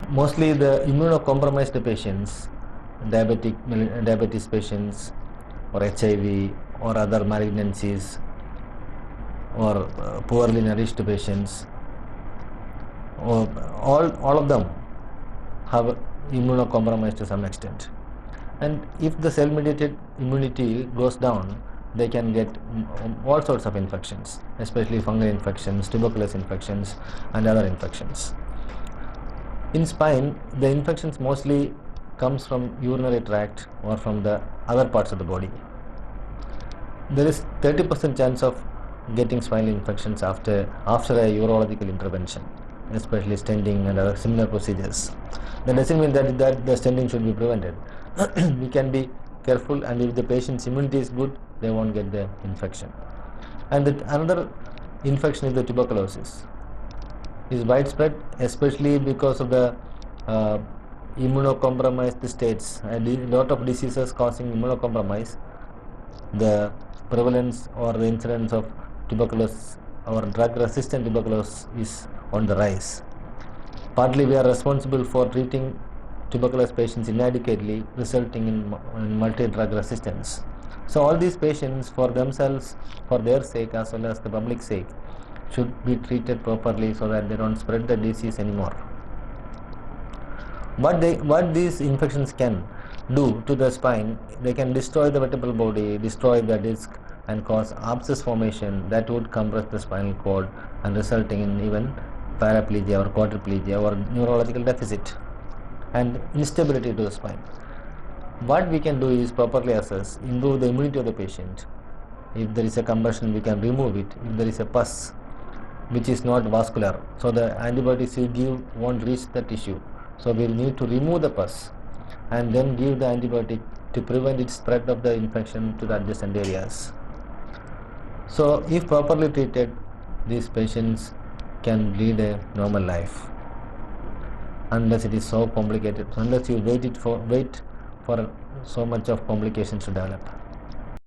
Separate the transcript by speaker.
Speaker 1: mostly the immunocompromised patients, diabetes patients, or HIV, or other malignancies, or poorly nourished patients, or all of them have immunocompromised to some extent. And if the cell-mediated immunity goes down, they can get all sorts of infections, especially fungal infections, tuberculosis infections, and other infections. In spine, the infections mostly comes from urinary tract or from the other parts of the body. There is 30% chance of getting spinal infections after a urological intervention, especially stenting and other similar procedures. That doesn't mean that the stenting should be prevented. We can be careful, and if the patient's immunity is good, they won't get the infection. And another infection is the tuberculosis. Is widespread, especially because of the immunocompromised states. A lot of diseases causing immunocompromise, the prevalence or the incidence of tuberculosis or drug-resistant tuberculosis is on the rise. Partly we are responsible for treating tuberculosis patients inadequately, resulting in multi-drug resistance. So all these patients, for themselves, for their sake as well as the public sake, should be treated properly so that they don't spread the disease anymore. What these infections can do to the spine, they can destroy the vertebral body, destroy the disc, and cause abscess formation that would compress the spinal cord and resulting in even paraplegia or quadriplegia or neurological deficit and instability to the spine. What we can do is properly assess, improve the immunity of the patient. If there is a compression, we can remove it. If there is a pus which is not vascular, so the antibiotics we give won't reach the tissue. So we need to remove the pus and then give the antibiotic to prevent its spread of the infection to the adjacent areas. So if properly treated, these patients can lead a normal life, unless it is so complicated, unless you wait for so much of complications to develop.